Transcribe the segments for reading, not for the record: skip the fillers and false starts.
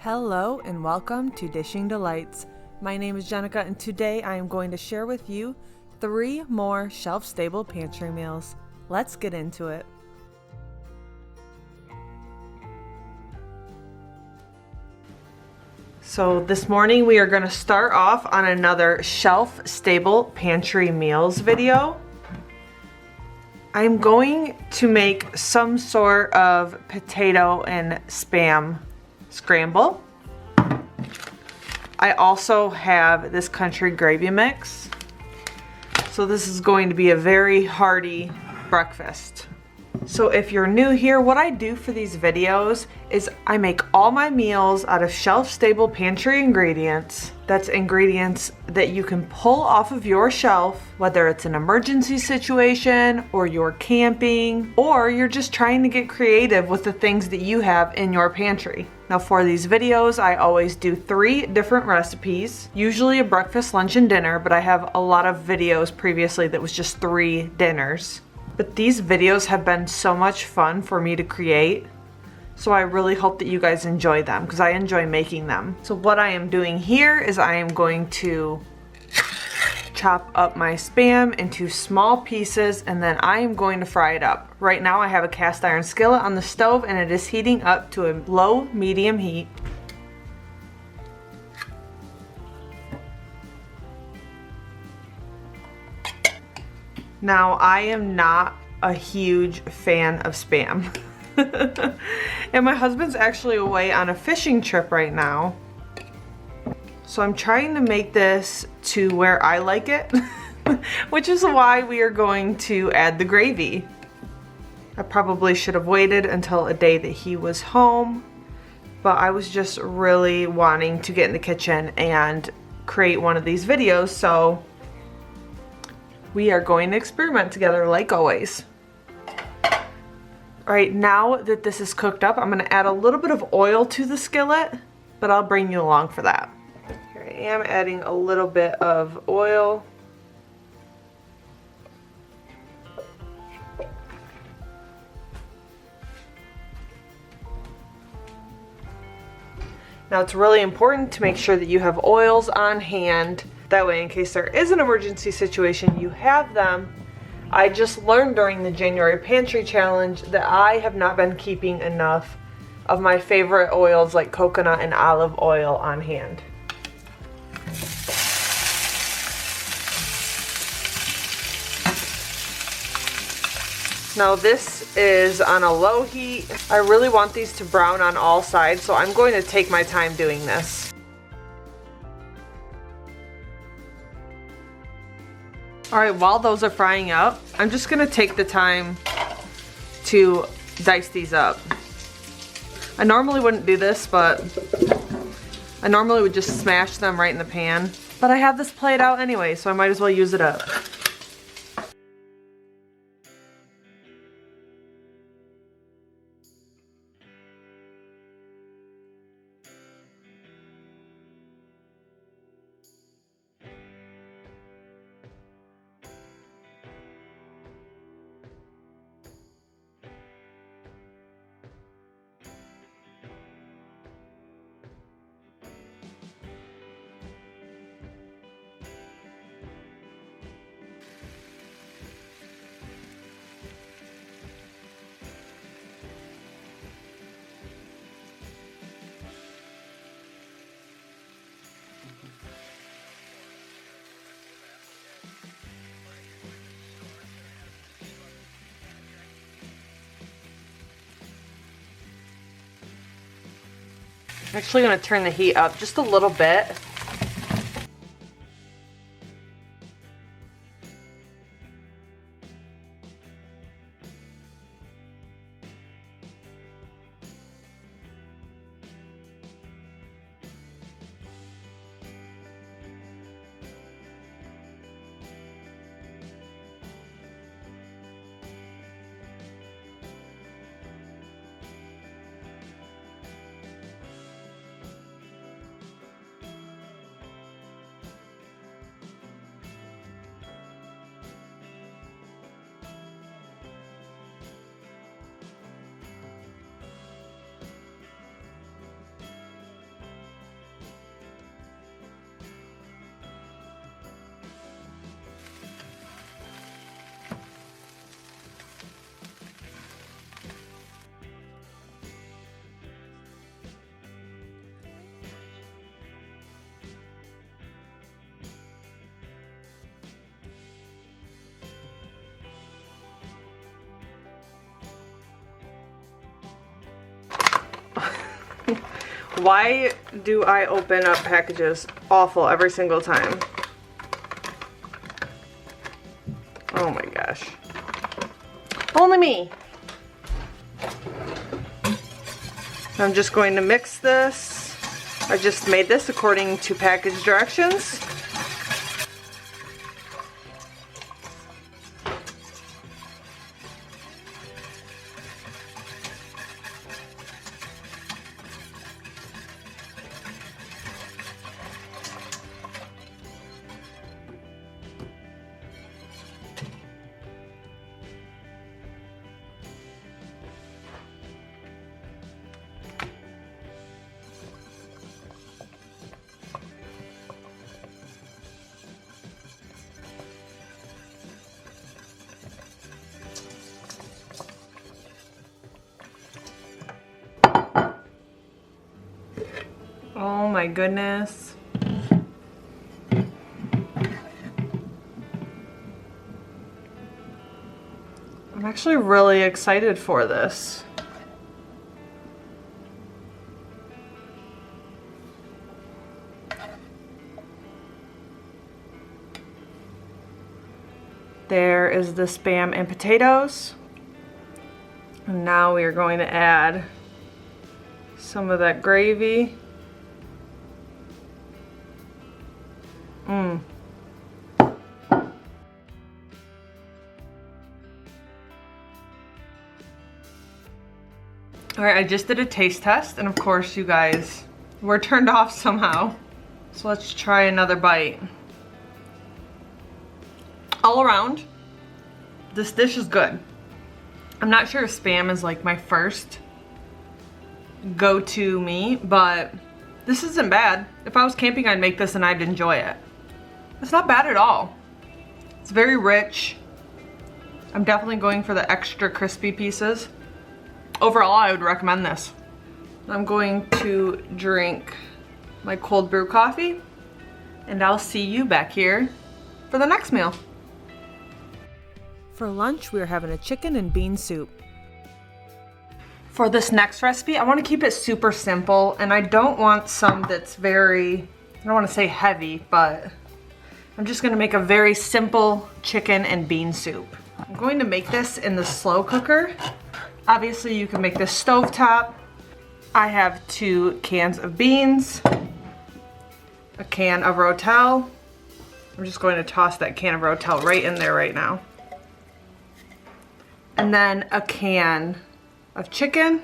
Hello and welcome to Dishing Delights. My name is Jenica and today I am going to share with you 3 more shelf-stable pantry meals. Let's get into it. So this morning we are going to start off on another shelf-stable pantry meals video. I'm going to make some sort of potato and Spam scramble. I also have this country gravy mix. So this is going to be a very hearty breakfast. So if you're new here, what I do for these videos is I make all my meals out of shelf-stable pantry ingredients. That's ingredients that you can pull off of your shelf, whether it's an emergency situation or you're camping or you're just trying to get creative with the things that you have in your pantry. Now for these videos, I always do 3 different recipes, usually a breakfast, lunch, and dinner, but I have a lot of videos previously that was just 3 dinners. But these videos have been so much fun for me to create, so I really hope that you guys enjoy them because I enjoy making them. So what I am doing here is I am going to chop up my Spam into small pieces and then I am going to fry it up. Right now I have a cast iron skillet on the stove and it is heating up to a low medium heat. Now I am not a huge fan of Spam. And my husband's actually away on a fishing trip right now. So I'm trying to make this to where I like it, which is why we are going to add the gravy. I probably should have waited until a day that he was home, but I was just really wanting to get in the kitchen and create one of these videos, so we are going to experiment together like always. All right, now that this is cooked up, I'm gonna add a little bit of oil to the skillet, but I'll bring you along for that. Here I am adding a little bit of oil. Now it's really important to make sure that you have oils on hand. That way, in case there is an emergency situation, you have them. I just learned during the January Pantry Challenge that I have not been keeping enough of my favorite oils like coconut and olive oil on hand. Now this is on a low heat. I really want these to brown on all sides, so I'm going to take my time doing this. All right, while those are frying up, I'm just gonna take the time to dice these up. I normally wouldn't do this, but I normally would just smash them right in the pan. But I have this played out anyway, so I might as well use it up. I'm actually going to turn the heat up just a little bit. Why do I open up packages awful every single time? Oh my gosh. Only me. I'm just going to mix this. I just made this according to package directions. Oh my goodness. I'm actually really excited for this. There is the Spam and potatoes. And now we are going to add some of that gravy. Alright, I just did a taste test, and of course you guys were turned off somehow. So let's try another bite. All around, this dish is good. I'm not sure if Spam is like my first go-to meat, but this isn't bad. If I was camping, I'd make this and I'd enjoy it. It's not bad at all. It's very rich. I'm definitely going for the extra crispy pieces. Overall, I would recommend this. I'm going to drink my cold brew coffee, and I'll see you back here for the next meal. For lunch, we're having a chicken and bean soup. For this next recipe, I want to keep it super simple, and I don't want some that's very, I don't want to say heavy, but I'm just going to make a very simple chicken and bean soup. I'm going to make this in the slow cooker. Obviously, you can make this stovetop. I have 2 cans of beans, a can of ROTEL. I'm just going to toss that can of ROTEL right in there right now. And then a can of chicken.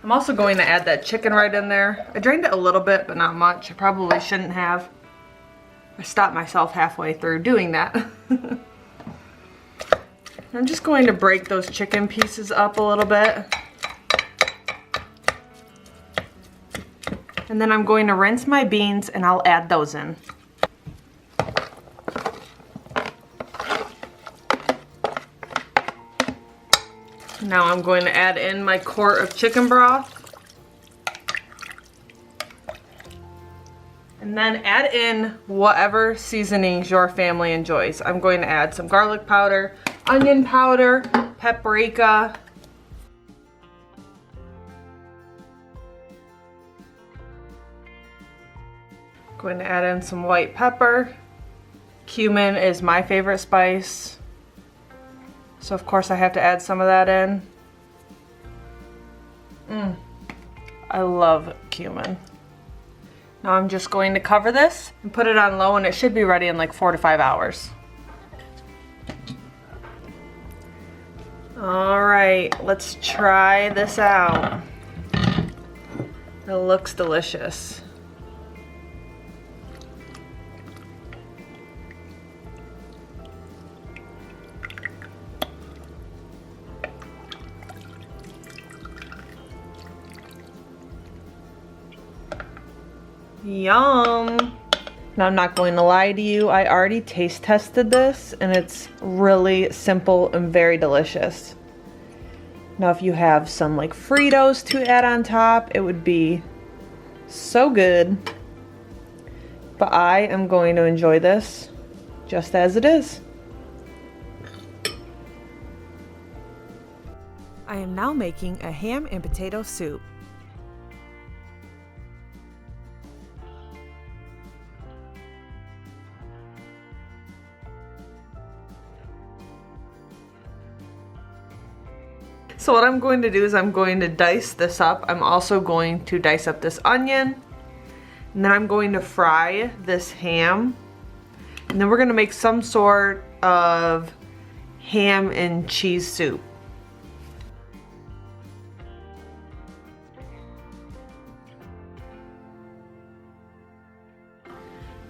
I'm also going to add that chicken right in there. I drained it a little bit, but not much. I probably shouldn't have. I stopped myself halfway through doing that. I'm just going to break those chicken pieces up a little bit. And then I'm going to rinse my beans and I'll add those in. Now I'm going to add in my quart of chicken broth. And then add in whatever seasonings your family enjoys. I'm going to add some garlic powder, onion powder, paprika. Going to add in some white pepper. Cumin is my favorite spice, so of course I have to add some of that in. I love cumin. Now I'm just going to cover this and put it on low, and it should be ready in like 4 to 5 hours. Alright, let's try this out. It looks delicious. Yum! Now I'm not going to lie to you, I already taste tested this and it's really simple and very delicious. Now if you have some like Fritos to add on top, it would be so good. But I am going to enjoy this just as it is. I am now making a ham and potato soup. So what I'm going to do is I'm going to dice this up. I'm also going to dice up this onion. And then I'm going to fry this ham. And then we're going to make some sort of ham and cheese soup.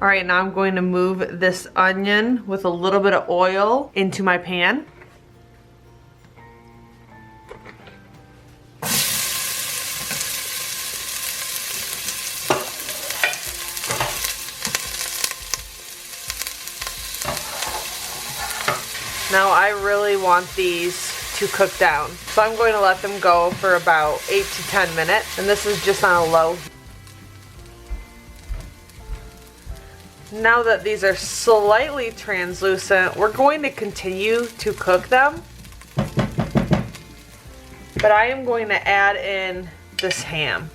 All right, now I'm going to move this onion with a little bit of oil into my pan. Now I really want these to cook down, so I'm going to let them go for about 8 to 10 minutes, and this is just on a low. Now that these are slightly translucent, we're going to continue to cook them. But I am going to add in this ham.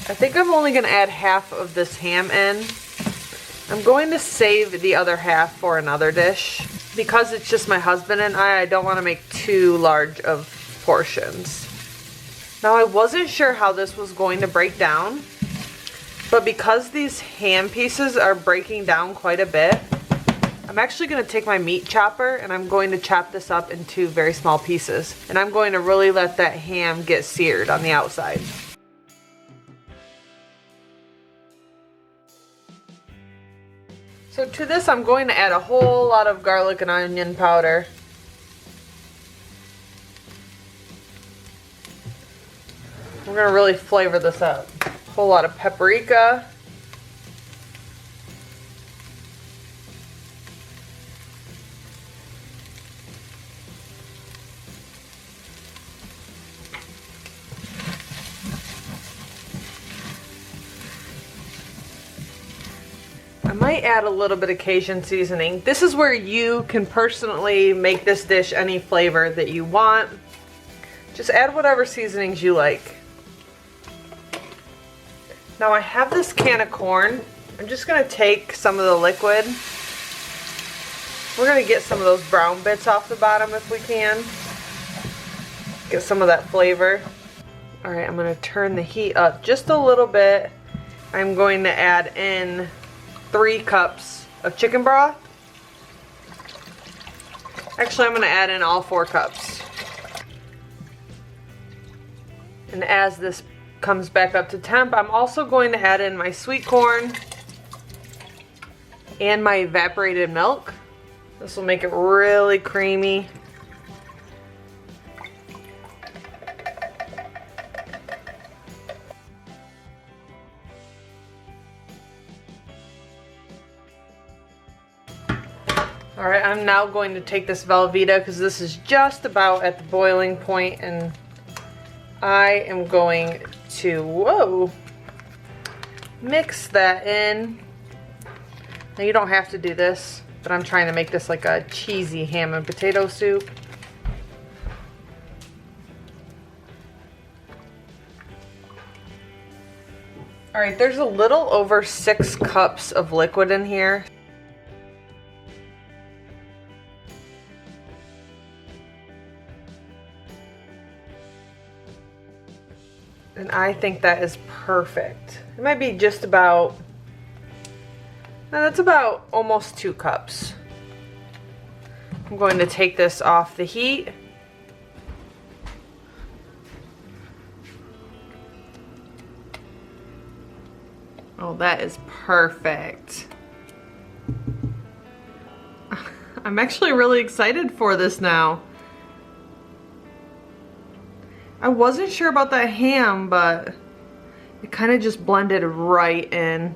I think I'm only going to add half of this ham in. I'm going to save the other half for another dish. Because it's just my husband and I don't want to make too large of portions. Now I wasn't sure how this was going to break down, but because these ham pieces are breaking down quite a bit, I'm actually going to take my meat chopper and I'm going to chop this up into very small pieces. And I'm going to really let that ham get seared on the outside. So to this I'm going to add a whole lot of garlic and onion powder. We're going to really flavor this up. A whole lot of paprika. I might add a little bit of Cajun seasoning. This is where you can personally make this dish any flavor that you want. Just add whatever seasonings you like. Now I have this can of corn. I'm just going to take some of the liquid. We're going to get some of those brown bits off the bottom if we can. Get some of that flavor. Alright, I'm going to turn the heat up just a little bit. I'm going to add in 3 cups of chicken broth. Actually, I'm going to add in all 4 cups. And as this comes back up to temp, I'm also going to add in my sweet corn and my evaporated milk. This will make it really creamy. Alright, I'm now going to take this VELVEETA because this is just about at the boiling point, and I am going to, mix that in. Now you don't have to do this, but I'm trying to make this like a cheesy ham and potato soup. Alright, there's a little over 6 cups of liquid in here. And I think that is perfect. It might be just about, no, that's about almost 2 cups. I'm going to take this off the heat. Oh, that is perfect. I'm actually really excited for this now. I wasn't sure about that ham, but It kind of just blended right in.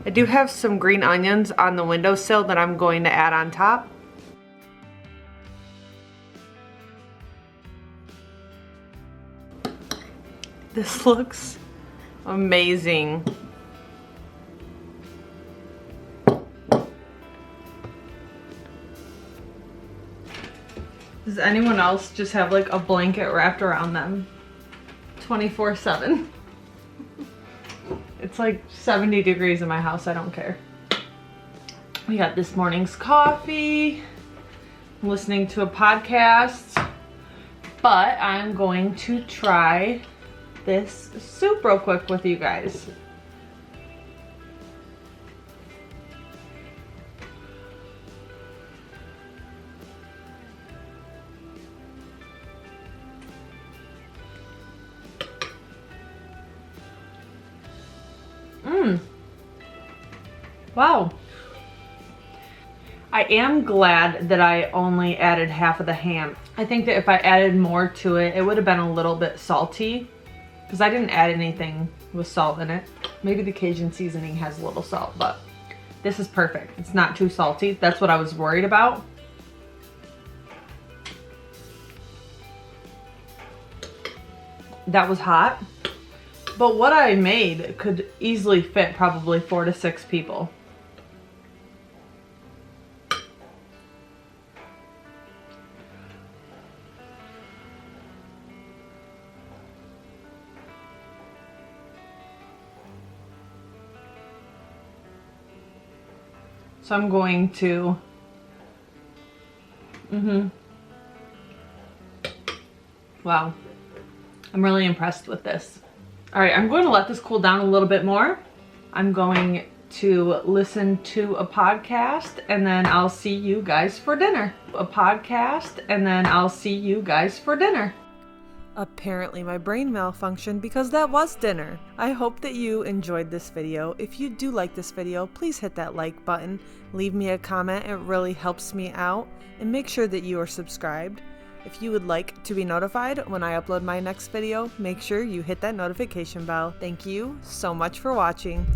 I do have some green onions on the windowsill that I'm going to add on top. This looks amazing. Does anyone else just have like a blanket wrapped around them 24/7? It's like 70 degrees in my house, I don't care. We got this morning's coffee. I'm listening to a podcast, but I'm going to try this soup real quick with you guys. Wow. I am glad that I only added half of the ham. I think that if I added more to it, it would have been a little bit salty because I didn't add anything with salt in it. Maybe the Cajun seasoning has a little salt, but this is perfect. It's not too salty. That's what I was worried about. That was hot. But what I made could easily fit probably 4 to 6 people. So I'm going to, wow, I'm really impressed with this. All right, I'm going to let this cool down a little bit more. I'm going to listen to a podcast and then I'll see you guys for dinner. Apparently my brain malfunctioned because that was dinner. I hope that you enjoyed this video. If you do like this video, please hit that like button. Leave me a comment, it really helps me out. And make sure that you are subscribed. If you would like to be notified when I upload my next video, make sure you hit that notification bell. Thank you so much for watching.